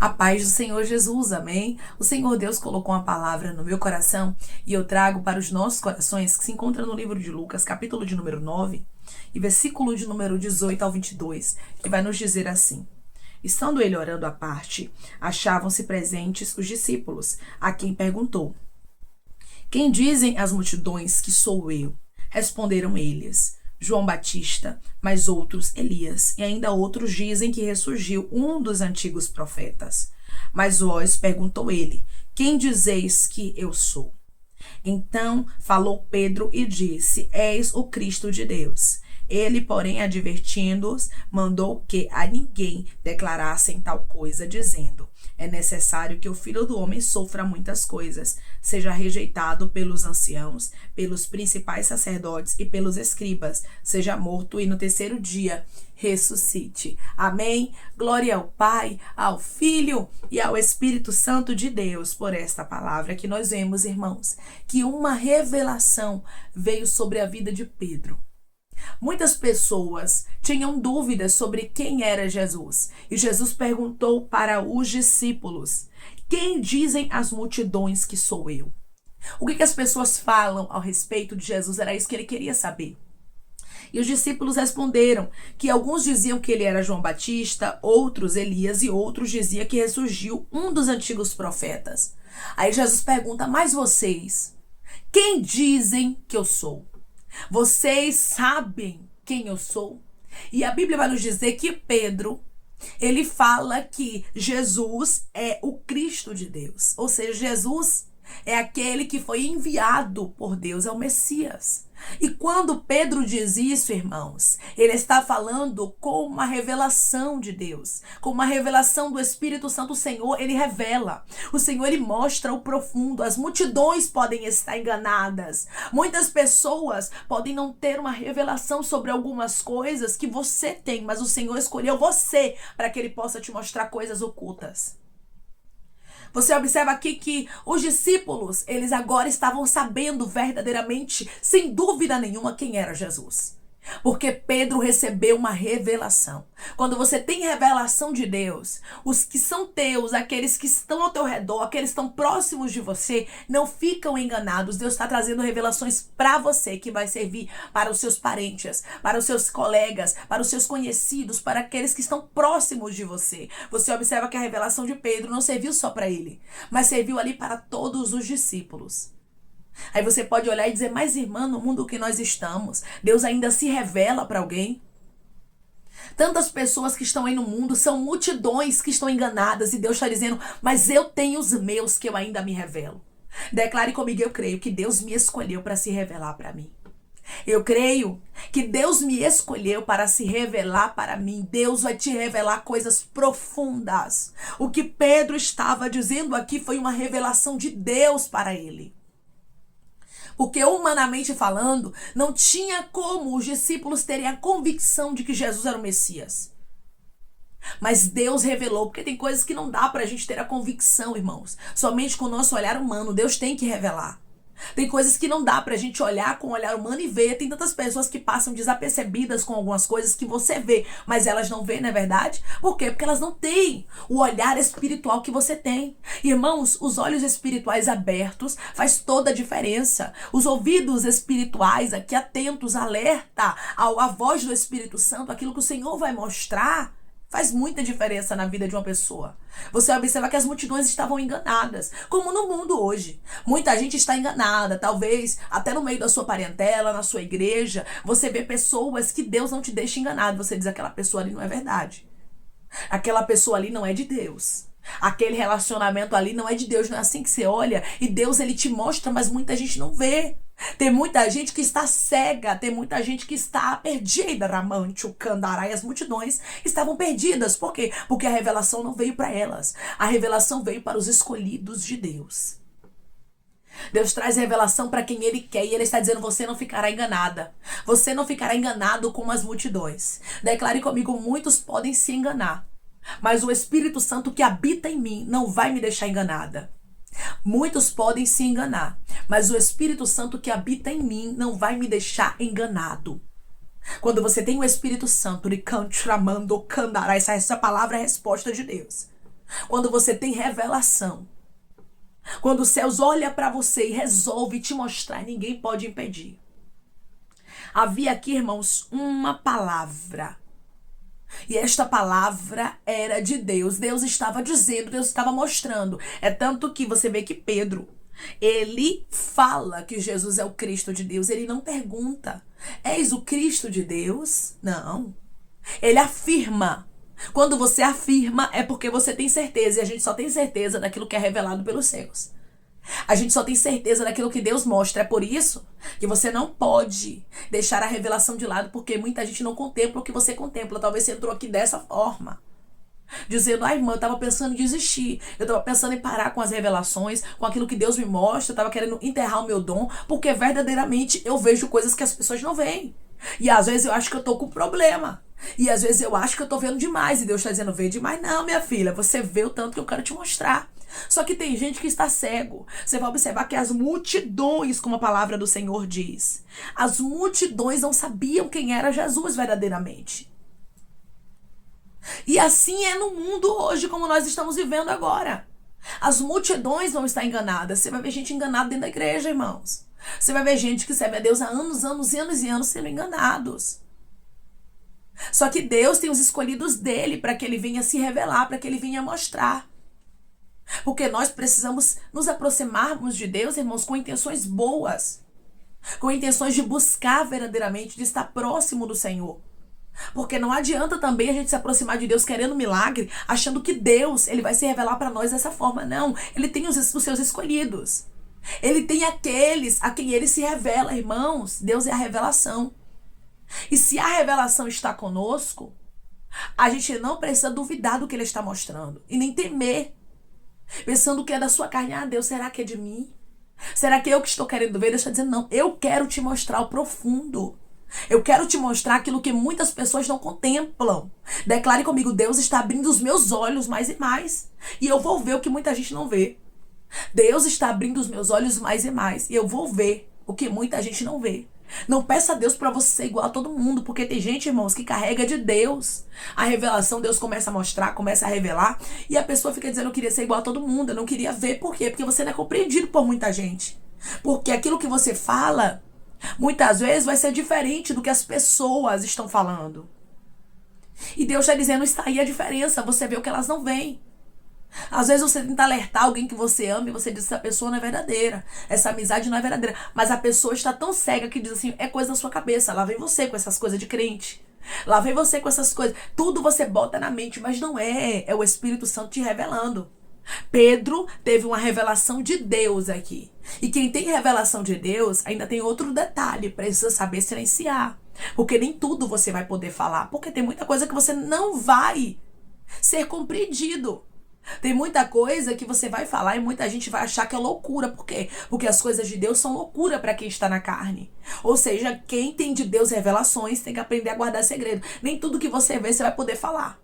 A paz do Senhor Jesus, amém? O Senhor Deus colocou uma palavra no meu coração e eu trago para os nossos corações, que se encontra no livro de Lucas, capítulo de número 9 e versículo de número 18 ao 22, que vai nos dizer assim: Estando ele orando à parte, achavam-se presentes os discípulos, a quem perguntou: Quem dizem as multidões que sou eu? Responderam eles: João Batista, mas outros Elias, e ainda outros dizem que ressurgiu um dos antigos profetas. Mas vós, perguntou ele, quem dizeis que eu sou? Então falou Pedro e disse: És o Cristo de Deus. Ele, porém, advertindo-os, mandou que a ninguém declarassem tal coisa, dizendo: É necessário que o Filho do Homem sofra muitas coisas, seja rejeitado pelos anciãos, pelos principais sacerdotes e pelos escribas, seja morto e no terceiro dia ressuscite. Amém? Glória ao Pai, ao Filho e ao Espírito Santo de Deus por esta palavra que nós vemos, irmãos, que uma revelação veio sobre a vida de Pedro. Muitas pessoas tinham dúvidas sobre quem era Jesus. E Jesus perguntou para os discípulos: Quem dizem as multidões que sou eu? O que as pessoas falam ao respeito de Jesus? Era isso que ele queria saber. E os discípulos responderam que alguns diziam que ele era João Batista, outros Elias e outros diziam que ressurgiu um dos antigos profetas. Aí Jesus pergunta: Mas vocês, quem dizem que eu sou? Vocês sabem quem eu sou? E a Bíblia vai nos dizer que Pedro, ele fala que Jesus é o Cristo de Deus. Ou seja, Jesus é aquele que foi enviado por Deus, é o Messias. E quando Pedro diz isso, irmãos, ele está falando com uma revelação de Deus, com uma revelação do Espírito Santo. O Senhor, ele revela. O Senhor, ele mostra o profundo. As multidões podem estar enganadas. Muitas pessoas podem não ter uma revelação sobre algumas coisas que você tem, mas o Senhor escolheu você para que ele possa te mostrar coisas ocultas. Você observa aqui que os discípulos, eles agora estavam sabendo verdadeiramente, sem dúvida nenhuma, quem era Jesus. Porque Pedro recebeu uma revelação. Quando você tem revelação de Deus, os que são teus, aqueles que estão ao teu redor, aqueles que estão próximos de você, não ficam enganados. Deus está trazendo revelações para você, que vai servir para os seus parentes, para os seus colegas, para os seus conhecidos, para aqueles que estão próximos de você. Você observa que a revelação de Pedro não serviu só para ele, mas serviu ali para todos os discípulos. Aí você pode olhar e dizer: mas irmã, no mundo que nós estamos, Deus ainda se revela para alguém? Tantas pessoas que estão aí no mundo, são multidões que estão enganadas, e Deus está dizendo: mas eu tenho os meus que eu ainda me revelo. Declare comigo: eu creio que Deus me escolheu para se revelar para mim. Eu creio que Deus me escolheu para se revelar para mim. Deus vai te revelar coisas profundas. O que Pedro estava dizendo aqui foi uma revelação de Deus para ele. Porque, humanamente falando, não tinha como os discípulos terem a convicção de que Jesus era o Messias. Mas Deus revelou, porque tem coisas que não dá pra gente ter a convicção, irmãos. Somente com o nosso olhar humano, Deus tem que revelar. Tem coisas que não dá pra gente olhar com o olhar humano e ver. Tem tantas pessoas que passam desapercebidas com algumas coisas que você vê, mas elas não vê, não é verdade? Por quê? Porque elas não têm o olhar espiritual que você tem. Irmãos, os olhos espirituais abertos faz toda a diferença. Os ouvidos espirituais aqui atentos, alerta à voz do Espírito Santo, aquilo que o Senhor vai mostrar, faz muita diferença na vida de uma pessoa. Você observa que as multidões estavam enganadas, como no mundo hoje. Muita gente está enganada, talvez até no meio da sua parentela, na sua igreja. Você vê pessoas que Deus não te deixa enganado. Você diz: aquela pessoa ali não é verdade. Aquela pessoa ali não é de Deus. Aquele relacionamento ali não é de Deus. Não é assim que você olha e Deus, ele te mostra, mas muita gente não vê. Tem muita gente que está cega, tem muita gente que está perdida, Ramante, o Candará, e as multidões estavam perdidas. Por quê? Porque a revelação não veio para elas. A revelação veio para os escolhidos de Deus. Deus traz revelação para quem Ele quer, e Ele está dizendo: você não ficará enganada. Você não ficará enganado com as multidões. Declare comigo: muitos podem se enganar, mas o Espírito Santo que habita em mim não vai me deixar enganada. Muitos podem se enganar, mas o Espírito Santo que habita em mim não vai me deixar enganado. Quando você tem o Espírito Santo, essa palavra é a resposta de Deus. Quando você tem revelação. Quando os céus olham para você e resolve te mostrar, ninguém pode impedir. Havia aqui, irmãos, uma palavra. E esta palavra era de Deus. Deus estava dizendo, Deus estava mostrando. É tanto que você vê que Pedro, ele fala que Jesus é o Cristo de Deus. Ele não pergunta, és o Cristo de Deus? Não. Ele afirma. Quando você afirma, é porque você tem certeza. E a gente só tem certeza daquilo que é revelado pelos céus. A gente só tem certeza daquilo que Deus mostra. É por isso que você não pode deixar a revelação de lado, porque muita gente não contempla o que você contempla. Talvez você entrou aqui dessa forma, dizendo, ai, irmã, eu tava pensando em desistir. Eu tava pensando em parar com as revelações, com aquilo que Deus me mostra. Eu tava querendo enterrar o meu dom, porque verdadeiramente eu vejo coisas que as pessoas não veem. E às vezes eu acho que eu tô com problema. E às vezes eu acho que eu tô vendo demais. E Deus tá dizendo, vê demais. Não, minha filha, você vê o tanto que eu quero te mostrar. Só que tem gente que está cego. Você vai observar que as multidões, como a palavra do Senhor diz, as multidões não sabiam quem era Jesus verdadeiramente. E assim é no mundo hoje, como nós estamos vivendo agora. As multidões vão estar enganadas. Você vai ver gente enganada dentro da igreja, irmãos. Você vai ver gente que serve a Deus há anos, anos e anos e anos sendo enganados. Só que Deus tem os escolhidos dele para que ele venha se revelar, para que ele venha mostrar. Porque nós precisamos nos aproximarmos de Deus, irmãos, com intenções boas. Com intenções de buscar verdadeiramente, de estar próximo do Senhor. Porque não adianta também a gente se aproximar de Deus querendo milagre, achando que Deus ele vai se revelar para nós dessa forma. Não, ele tem os seus escolhidos. Ele tem aqueles a quem ele se revela, irmãos. Deus é a revelação. E se a revelação está conosco, a gente não precisa duvidar do que ele está mostrando. E nem temer. Pensando que é da sua carne. Ah, Deus, será que é de mim? Será que eu que estou querendo ver? Deus está dizendo, não, eu quero te mostrar o profundo. Eu quero te mostrar aquilo que muitas pessoas não contemplam. Declare comigo, Deus está abrindo os meus olhos mais e mais. E eu vou ver o que muita gente não vê. Deus está abrindo os meus olhos mais e mais. E eu vou ver o que muita gente não vê. Não peça a Deus para você ser igual a todo mundo, porque tem gente, irmãos, que carrega de Deus. A revelação, Deus começa a mostrar, começa a revelar, e a pessoa fica dizendo, eu queria ser igual a todo mundo, eu não queria ver. Por quê? Porque você não é compreendido por muita gente. Porque aquilo que você fala, muitas vezes vai ser diferente do que as pessoas estão falando. E Deus está dizendo, está aí a diferença, você vê o que elas não veem. Às vezes você tenta alertar alguém que você ama e você diz que essa pessoa não é verdadeira. Essa amizade não é verdadeira. Mas a pessoa está tão cega que diz assim, é coisa da sua cabeça. Lá vem você com essas coisas de crente. Lá vem você com essas coisas. Tudo você bota na mente, mas não é. É o Espírito Santo te revelando. Pedro teve uma revelação de Deus aqui. E quem tem revelação de Deus ainda tem outro detalhe. Precisa saber silenciar. Porque nem tudo você vai poder falar. Porque tem muita coisa que você não vai ser compreendido. Tem muita coisa que você vai falar e muita gente vai achar que é loucura. Por quê? Porque as coisas de Deus são loucura para quem está na carne. Ou seja, quem tem de Deus revelações tem que aprender a guardar segredo. Nem tudo que você vê você vai poder falar.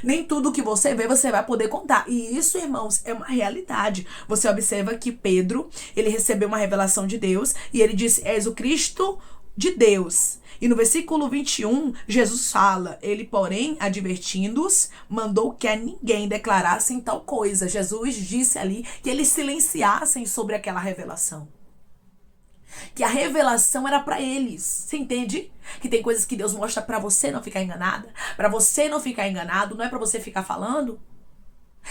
Nem tudo que você vê você vai poder contar. E isso, irmãos, é uma realidade. Você observa que Pedro, ele recebeu uma revelação de Deus e ele disse, és o Cristo de Deus. E no versículo 21, Jesus fala, ele, porém, advertindo-os, mandou que a ninguém declarassem tal coisa. Jesus disse ali que eles silenciassem sobre aquela revelação. Que a revelação era para eles. Você entende? Que tem coisas que Deus mostra para você não ficar enganada. Para você não ficar enganado, não é para você ficar falando.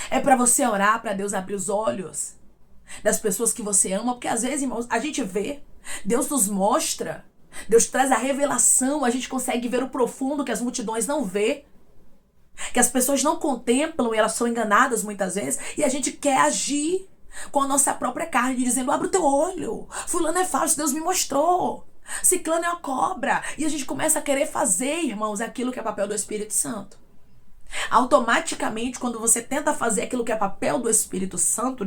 É para você orar, para Deus abrir os olhos das pessoas que você ama. Porque às vezes, irmãos, a gente vê, Deus nos mostra, Deus traz a revelação, a gente consegue ver o profundo que as multidões não vê, que as pessoas não contemplam e elas são enganadas muitas vezes, e a gente quer agir com a nossa própria carne, dizendo, abre o teu olho, fulano é falso, Deus me mostrou, ciclano é uma cobra, e a gente começa a querer fazer, irmãos, aquilo que é papel do Espírito Santo. Automaticamente, quando você tenta fazer aquilo que é papel do Espírito Santo,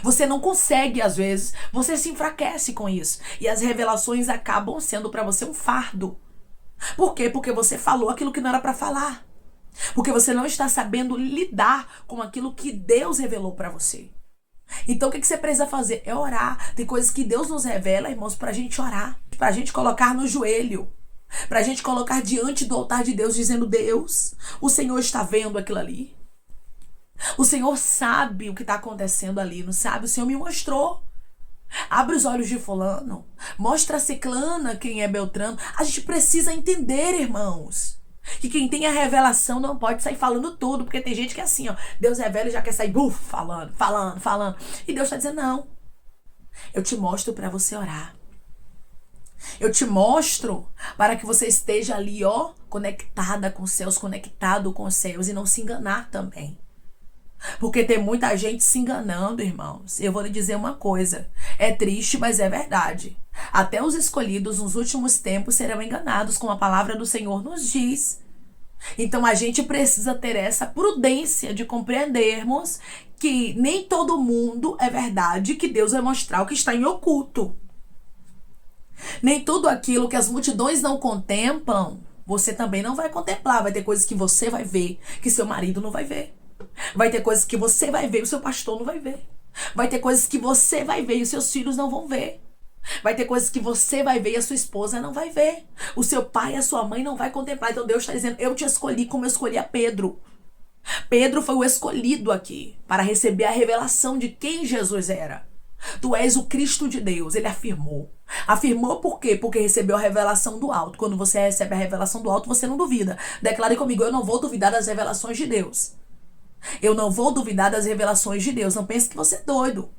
você não consegue, às vezes, você se enfraquece com isso. E as revelações acabam sendo para você um fardo. Por quê? Porque você falou aquilo que não era para falar. Porque você não está sabendo lidar com aquilo que Deus revelou para você. Então o que você precisa fazer? É orar. Tem coisas que Deus nos revela, irmãos, pra gente orar. Pra gente colocar no joelho. Pra gente colocar diante do altar de Deus, dizendo: Deus, o Senhor está vendo aquilo ali. O Senhor sabe o que está acontecendo ali, não sabe? O Senhor me mostrou. Abre os olhos de fulano. Mostra a ciclana quem é Beltrano. A gente precisa entender, irmãos, que quem tem a revelação não pode sair falando tudo. Porque tem gente que é assim, ó. Deus revela e já quer sair falando. E Deus está dizendo: não. Eu te mostro para você orar. Eu te mostro para que você esteja ali, ó, conectada com os céus, conectado com os céus e não se enganar também. Porque tem muita gente se enganando, irmãos. Eu vou lhe dizer uma coisa. É triste, mas é verdade. Até os escolhidos nos últimos tempos serão enganados, como a palavra do Senhor nos diz. Então a gente precisa ter essa prudência de compreendermos que nem todo mundo é verdade, que Deus vai mostrar o que está em oculto. Nem tudo aquilo que as multidões não contemplam, você também não vai contemplar. Vai ter coisas que você vai ver, que seu marido não vai ver. Vai ter coisas que você vai ver e o seu pastor não vai ver. Vai ter coisas que você vai ver e os seus filhos não vão ver. Vai ter coisas que você vai ver e a sua esposa não vai ver. O seu pai e a sua mãe não vai contemplar. Então Deus está dizendo: eu te escolhi como eu escolhi a Pedro. Pedro foi o escolhido aqui para receber a revelação de quem Jesus era. Tu és o Cristo de Deus. Ele afirmou. Afirmou por quê? Porque recebeu a revelação do alto. Quando você recebe a revelação do alto, você não duvida. Declare comigo: eu não vou duvidar das revelações de Deus. Eu não vou duvidar das revelações de Deus. Não pense que você é doido.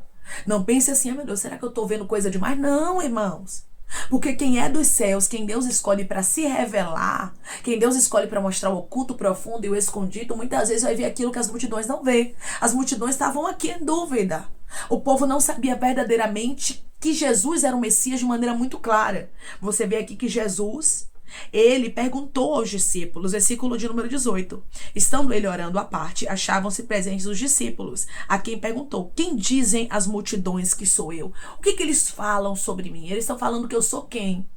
Não pense assim: meu Deus, será que eu tô vendo coisa demais? Não, irmãos. Porque quem é dos céus, quem Deus escolhe para se revelar, quem Deus escolhe para mostrar o oculto, profundo e o escondido, muitas vezes vai ver aquilo que as multidões não vê. As multidões estavam aqui em dúvida. O povo não sabia verdadeiramente que Jesus era o Messias de maneira muito clara. Você vê aqui que Jesus, ele perguntou aos discípulos, versículo de número 18. Estando ele orando à parte, achavam-se presentes os discípulos, a quem perguntou: quem dizem as multidões que sou eu? O que eles falam sobre mim? Eles estão falando que eu sou quem?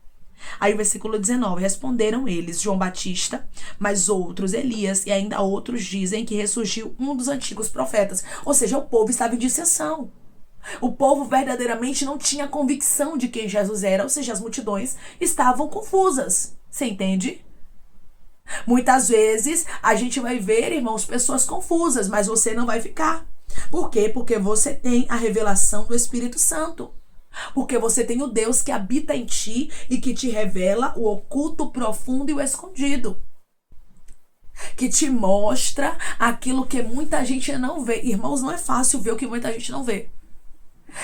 Aí o versículo 19, responderam eles: João Batista, mas outros Elias, e ainda outros dizem que ressurgiu um dos antigos profetas. Ou seja, o povo estava em dissensão. O povo verdadeiramente não tinha convicção de quem Jesus era, ou seja, as multidões estavam confusas. Você entende? Muitas vezes a gente vai ver, irmãos, pessoas confusas, mas você não vai ficar. Por quê? Porque você tem a revelação do Espírito Santo. Porque você tem o Deus que habita em ti e que te revela o oculto, o profundo e o escondido. Que te mostra aquilo que muita gente não vê. Irmãos, não é fácil ver o que muita gente não vê.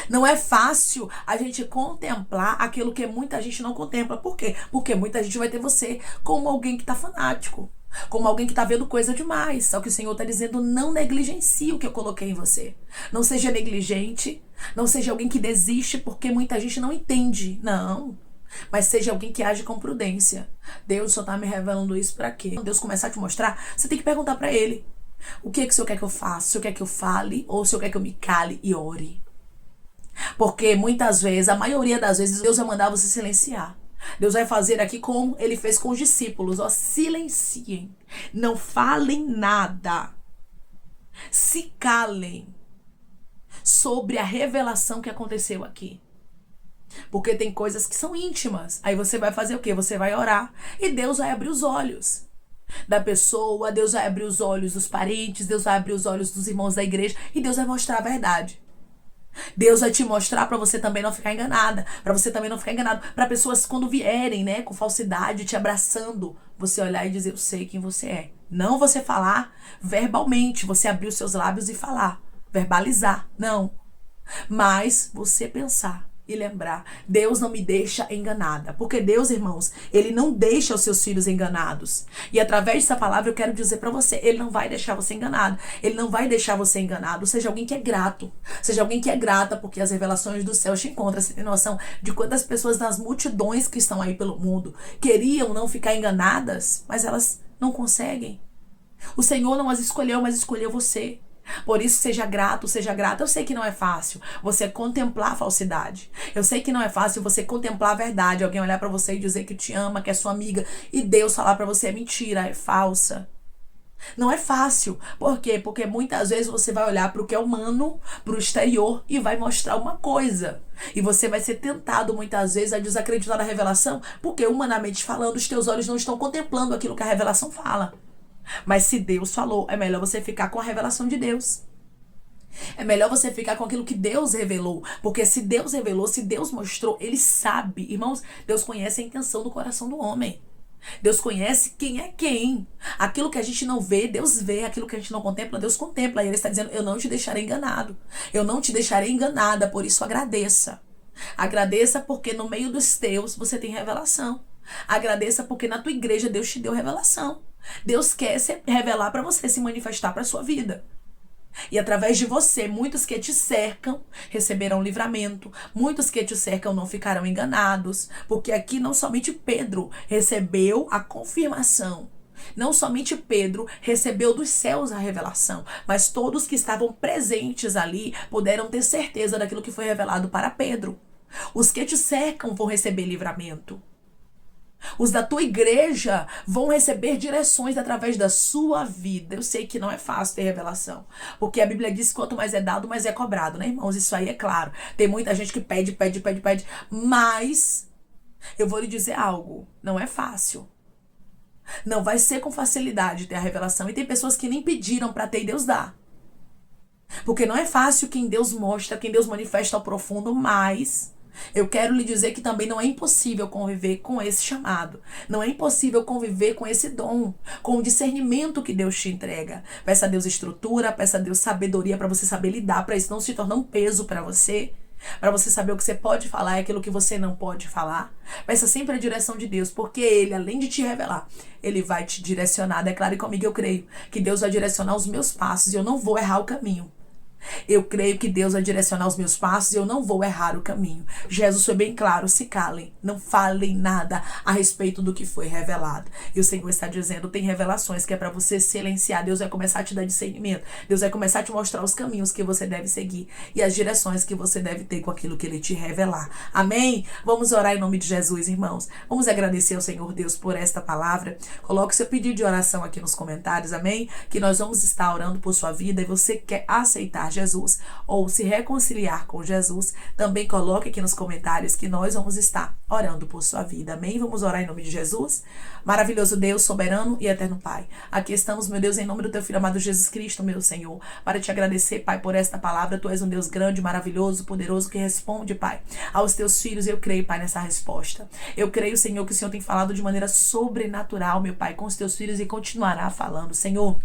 Não é fácil a gente contemplar aquilo que muita gente não contempla. Por quê? Porque muita gente vai ter você como alguém que está fanático, como alguém que está vendo coisa demais. Só que o Senhor está dizendo: não negligencie o que eu coloquei em você. Não seja negligente, não seja alguém que desiste porque muita gente não entende. Não. Mas seja alguém que age com prudência. Deus só está me revelando isso para quê? Quando Deus começar a te mostrar, você tem que perguntar para Ele: o que o Senhor quer que eu faça? O Senhor quer que eu fale ou o Senhor quer que eu me cale e ore? Porque muitas vezes, a maioria das vezes, Deus vai mandar você silenciar. Deus vai fazer aqui como Ele fez com os discípulos. Ó, silenciem. Não falem nada. Se calem sobre a revelação que aconteceu aqui. Porque tem coisas que são íntimas. Aí você vai fazer o quê? Você vai orar. E Deus vai abrir os olhos da pessoa. Deus vai abrir os olhos dos parentes. Deus vai abrir os olhos dos irmãos da igreja. E Deus vai mostrar a verdade. Deus vai te mostrar para você também não ficar enganada, para você também não ficar enganado, para pessoas quando vierem, né, com falsidade, te abraçando, você olhar e dizer: eu sei quem você é. Não você falar verbalmente, você abrir os seus lábios e falar, verbalizar, não. Mas você pensar e lembrar: Deus não me deixa enganada. Porque Deus, irmãos, Ele não deixa os seus filhos enganados. E através dessa palavra eu quero dizer para você: Ele não vai deixar você enganado. Ele não vai deixar você enganado. Seja alguém que é grato. Seja alguém que é grata, porque as revelações do céu te encontram. Você tem noção de quantas pessoas nas multidões que estão aí pelo mundo queriam não ficar enganadas, mas elas não conseguem. O Senhor não as escolheu, mas escolheu você. Por isso, seja grato, seja grata. Eu sei que não é fácil você contemplar a falsidade. Eu sei que não é fácil você contemplar a verdade. Alguém olhar pra você e dizer que te ama, que é sua amiga, e Deus falar pra você: é mentira, é falsa. Não é fácil. Por quê? Porque muitas vezes você vai olhar para o que é humano, para o exterior, e vai mostrar uma coisa. E você vai ser tentado muitas vezes a desacreditar na revelação, porque humanamente falando, os teus olhos não estão contemplando aquilo que a revelação fala. Mas se Deus falou, é melhor você ficar com a revelação de Deus. É melhor você ficar com aquilo que Deus revelou. Porque se Deus revelou, se Deus mostrou, Ele sabe. Irmãos, Deus conhece a intenção do coração do homem. Deus conhece quem é quem. Aquilo que a gente não vê, Deus vê. Aquilo que a gente não contempla, Deus contempla. E Ele está dizendo, eu não te deixarei enganado. Eu não te deixarei enganada, por isso agradeça. Agradeça porque no meio dos teus você tem revelação. Agradeça porque na tua igreja Deus te deu revelação. Deus quer se revelar para você, se manifestar para a sua vida. E através de você, muitos que te cercam receberão livramento. Muitos que te cercam não ficarão enganados. Porque aqui não somente Pedro recebeu a confirmação. Não somente Pedro recebeu dos céus a revelação. Mas todos que estavam presentes ali puderam ter certeza daquilo que foi revelado para Pedro. Os que te cercam vão receber livramento. Os da tua igreja vão receber direções através da sua vida. Eu sei que não é fácil ter revelação, porque a Bíblia diz que quanto mais é dado, mais é cobrado, né, irmãos? Isso aí é claro. Tem muita gente que pede, mas eu vou lhe dizer algo, não é fácil. Não vai ser com facilidade ter a revelação. E tem pessoas que nem pediram para ter e Deus dá. Porque não é fácil quem Deus mostra, quem Deus manifesta ao profundo, mas eu quero lhe dizer que também não é impossível conviver com esse chamado. Não é impossível conviver com esse dom, com o discernimento que Deus te entrega. Peça a Deus estrutura, peça a Deus sabedoria para você saber lidar, para isso não se tornar um peso para você saber o que você pode falar e aquilo que você não pode falar. Peça sempre a direção de Deus, porque Ele, além de te revelar, Ele vai te direcionar. Declare comigo, eu creio que Deus vai direcionar os meus passos e eu não vou errar o caminho. Eu creio que Deus vai direcionar os meus passos e eu não vou errar o caminho. Jesus foi bem claro, se calem, não falem nada a respeito do que foi revelado. E o Senhor está dizendo, tem revelações que é para você silenciar. Deus vai começar a te dar discernimento. Deus vai começar a te mostrar os caminhos que você deve seguir e as direções que você deve ter com aquilo que Ele te revelar. Amém? Vamos orar em nome de Jesus, irmãos. Vamos agradecer ao Senhor Deus por esta palavra. Coloque seu pedido de oração aqui nos comentários, amém? Que nós vamos estar orando por sua vida e você quer aceitar Jesus ou se reconciliar com Jesus, também coloque aqui nos comentários que nós vamos estar orando por sua vida, amém? Vamos orar em nome de Jesus. Maravilhoso Deus, soberano e eterno Pai, aqui estamos, meu Deus, em nome do teu Filho amado Jesus Cristo, meu Senhor, para te agradecer, Pai, por esta palavra. Tu és um Deus grande, maravilhoso, poderoso, que responde, Pai, aos teus filhos. Eu creio, Pai, nessa resposta. Eu creio, Senhor, que o Senhor tem falado de maneira sobrenatural, meu Pai, com os teus filhos e continuará falando, Senhor.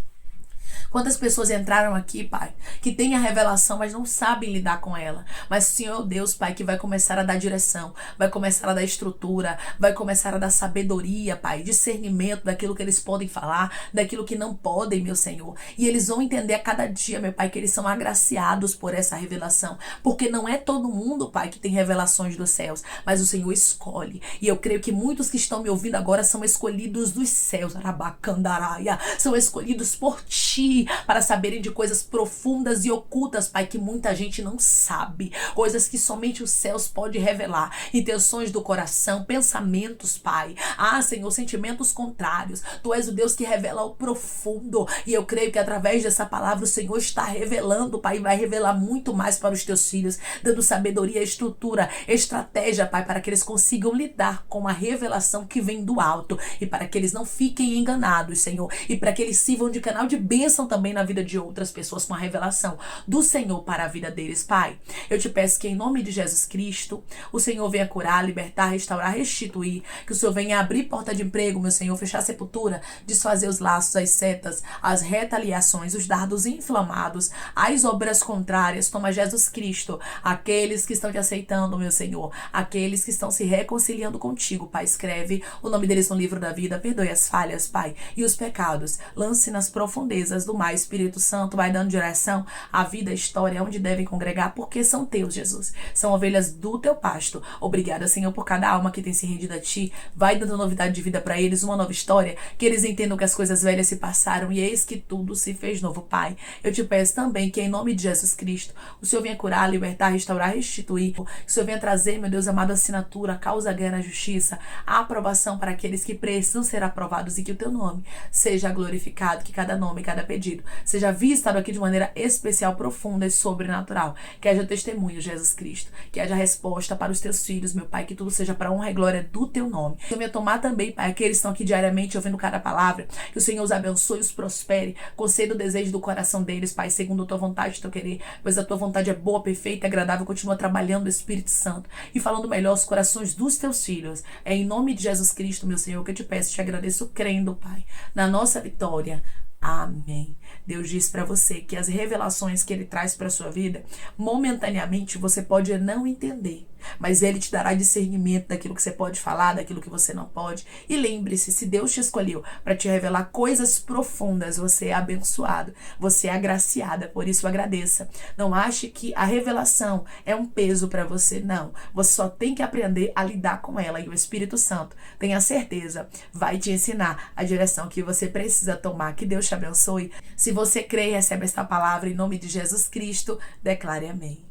Quantas pessoas entraram aqui, Pai, que têm a revelação, mas não sabem lidar com ela. Mas, Senhor Deus, Pai, que vai começar a dar direção, vai começar a dar estrutura, vai começar a dar sabedoria, Pai, discernimento daquilo que eles podem falar, daquilo que não podem, meu Senhor. E eles vão entender a cada dia, meu Pai, que eles são agraciados por essa revelação. Porque não é todo mundo, Pai, que tem revelações dos céus, mas o Senhor escolhe. E eu creio que muitos que estão me ouvindo agora são escolhidos dos céus, Arabacandaraia, são escolhidos por Ti, para saberem de coisas profundas e ocultas, Pai, que muita gente não sabe, coisas que somente os céus podem revelar, intenções do coração, pensamentos, Pai, Senhor, sentimentos contrários. Tu és o Deus que revela o profundo, e eu creio que através dessa palavra o Senhor está revelando, Pai, e vai revelar muito mais para os teus filhos, dando sabedoria, estrutura, estratégia, Pai, para que eles consigam lidar com a revelação que vem do alto, e para que eles não fiquem enganados, Senhor, e para que eles sirvam de canal de bênção também na vida de outras pessoas com a revelação do Senhor para a vida deles, Pai. Eu te peço que em nome de Jesus Cristo, o Senhor venha curar, libertar, restaurar, restituir, que o Senhor venha abrir porta de emprego, meu Senhor, fechar a sepultura, desfazer os laços, as setas, as retaliações, os dardos inflamados, as obras contrárias. Toma, Jesus Cristo, aqueles que estão te aceitando, meu Senhor, aqueles que estão se reconciliando contigo, Pai, escreve o nome deles no livro da vida, perdoe as falhas, Pai, e os pecados, lance nas profundezas do mar tomar. Espírito Santo, vai dando direção à vida, à história, onde devem congregar, porque são teus, Jesus. São ovelhas do teu pasto. Obrigada, Senhor, por cada alma que tem se rendido a ti. Vai dando novidade de vida para eles, uma nova história, que eles entendam que as coisas velhas se passaram e eis que tudo se fez novo, Pai. Eu te peço também que, em nome de Jesus Cristo, o Senhor venha curar, libertar, restaurar, restituir. Que o Senhor venha trazer, meu Deus amado, assinatura, causa ganha na justiça, a aprovação para aqueles que precisam ser aprovados e que o teu nome seja glorificado, que cada nome, cada pedido seja visitado aqui de maneira especial, profunda e sobrenatural. Que haja testemunho, Jesus Cristo. Que haja resposta para os teus filhos, meu Pai, que tudo seja para a honra e glória do teu nome. Que eu venha tomar também, Pai, aqueles que estão aqui diariamente ouvindo cada palavra, que o Senhor os abençoe, os prospere, conceda o desejo do coração deles, Pai, segundo a tua vontade e teu querer, pois a tua vontade é boa, perfeita e agradável. Continua trabalhando o Espírito Santo e falando melhor os corações dos teus filhos. É em nome de Jesus Cristo, meu Senhor, que eu te peço, te agradeço, crendo, Pai, na nossa vitória. Amém. Deus diz para você que as revelações que Ele traz para sua vida, momentaneamente você pode não entender, mas Ele te dará discernimento daquilo que você pode falar, daquilo que você não pode. E lembre-se, se Deus te escolheu para te revelar coisas profundas, você é abençoado, você é agraciada, por isso agradeça. Não ache que a revelação é um peso para você, não. Você só tem que aprender a lidar com ela e o Espírito Santo, tenha certeza, vai te ensinar a direção que você precisa tomar. Que Deus te abençoe. Se você crê e recebe esta palavra em nome de Jesus Cristo, declare amém.